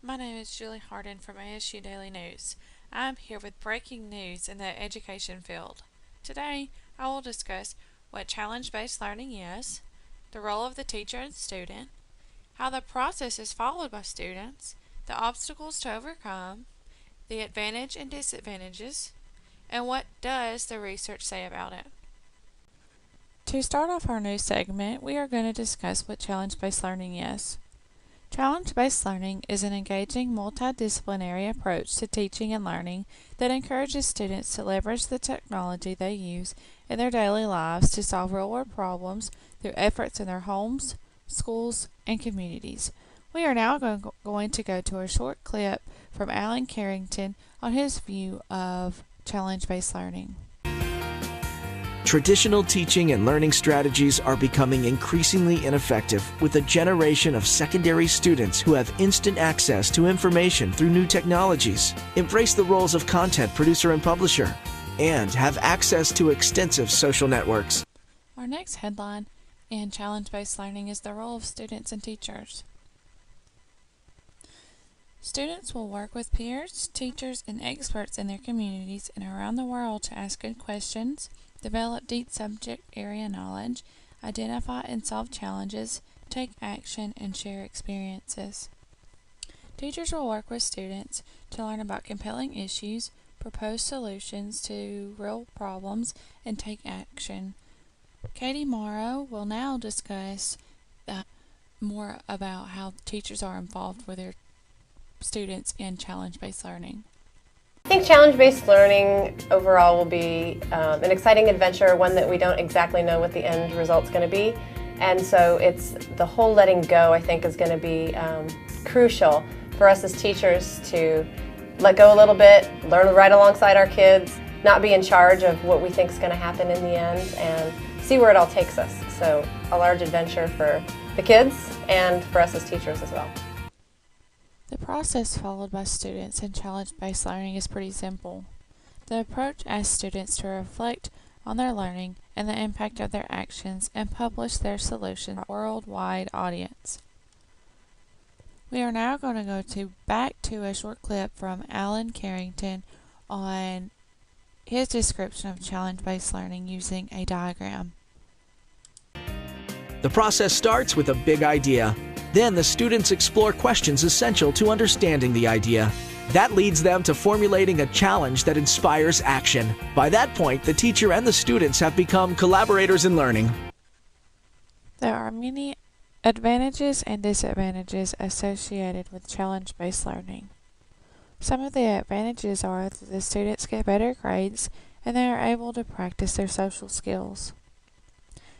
My name is Julie Harden from ASU Daily News. I'm here with breaking news in the education field. Today, I will discuss what challenge-based learning is, the role of the teacher and student, how the process is followed by students, the obstacles to overcome, the advantage and disadvantages, and what does the research say about it. To start off our news segment, we are going to discuss what challenge-based learning is. Challenge-based learning is an engaging, multidisciplinary approach to teaching and learning that encourages students to leverage the technology they use in their daily lives to solve real-world problems through efforts in their homes, schools, and communities. We are now going to go to a short clip from Alan Carrington on his view of challenge-based learning. Traditional teaching and learning strategies are becoming increasingly ineffective with a generation of secondary students who have instant access to information through new technologies, embrace the roles of content producer and publisher, and have access to extensive social networks. Our next headline in challenge-based learning is the role of students and teachers. Students will work with peers, teachers, and experts in their communities and around the world to ask good questions, develop deep subject area knowledge, identify and solve challenges, take action, and share experiences. Teachers will work with students to learn about compelling issues, propose solutions to real problems, and take action. Katie Morrow will now discuss more about how teachers are involved with their students in challenge-based learning. I think challenge-based learning overall will be an exciting adventure, one that we don't exactly know what the end result's going to be. And so it's the whole letting go, I think, is going to be crucial for us as teachers to let go a little bit, learn right alongside our kids, not be in charge of what we think is going to happen in the end, and see where it all takes us. So a large adventure for the kids and for us as teachers as well. The process followed by students in challenge-based learning is pretty simple. The approach asks students to reflect on their learning and the impact of their actions and publish their solution to a worldwide audience. We are now going to go back to a short clip from Alan Carrington on his description of challenge-based learning using a diagram. The process starts with a big idea. Then the students explore questions essential to understanding the idea. That leads them to formulating a challenge that inspires action. By that point, the teacher and the students have become collaborators in learning. There are many advantages and disadvantages associated with challenge-based learning. Some of the advantages are that the students get better grades and they are able to practice their social skills.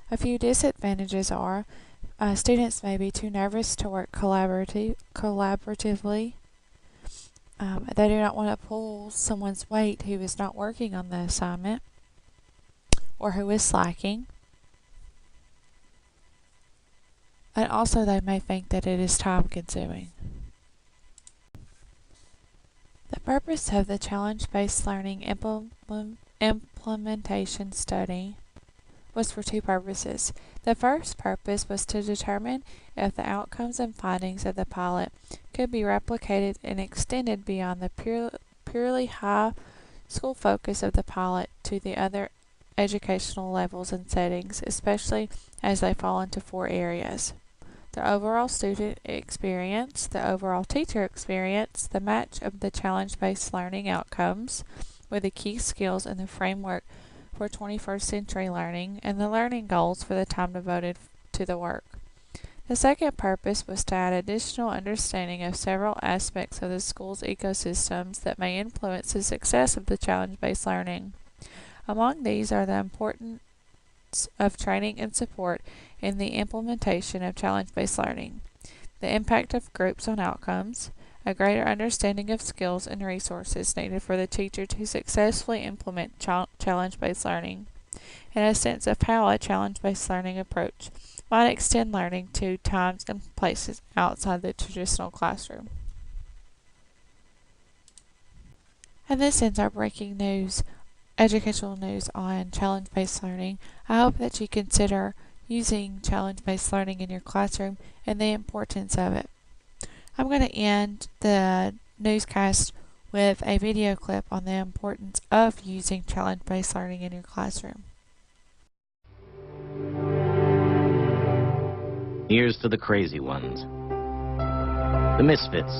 A few disadvantages are students may be too nervous to work collaboratively. They do not want to pull someone's weight who is not working on the assignment or who is slacking. And also they may think that it is time-consuming. The purpose of the challenge-based learning implementation study was for two purposes. The first purpose was to determine if the outcomes and findings of the pilot could be replicated and extended beyond the purely high school focus of the pilot to the other educational levels and settings, especially as they fall into four areas: the overall student experience, the overall teacher experience, the match of the challenge-based learning outcomes with the key skills and the framework for 21st century learning, and the learning goals for the time devoted to the work. The second purpose was to add additional understanding of several aspects of the school's ecosystems that may influence the success of the challenge-based learning. Among these are the importance of training and support in the implementation of challenge-based learning, the impact of groups on outcomes, a greater understanding of skills and resources needed for the teacher to successfully implement challenge-based learning, and a sense of how a challenge-based learning approach might extend learning to times and places outside the traditional classroom. And this ends our breaking news, educational news on challenge-based learning. I hope that you consider using challenge-based learning in your classroom and the importance of it. I'm going to end the newscast with a video clip on the importance of using challenge-based learning in your classroom. Here's to the crazy ones, the misfits,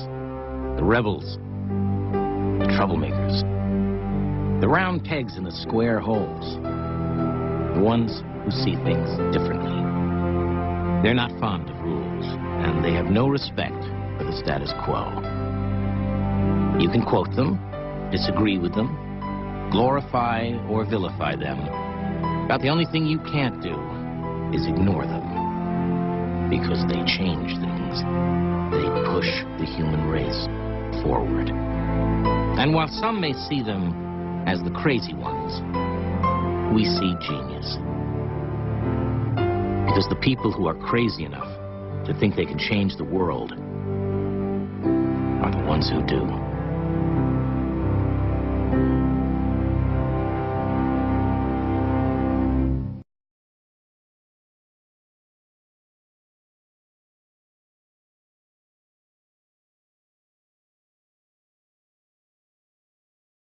the rebels, the troublemakers, the round pegs in the square holes, the ones who see things differently. They're not fond of rules, and they have no respect for the status quo. You can quote them, disagree with them, glorify or vilify them, but the only thing you can't do is ignore them, because they change things. They push the human race forward. And while some may see them as the crazy ones, we see genius. Because the people who are crazy enough to think they can change the world are the ones who do.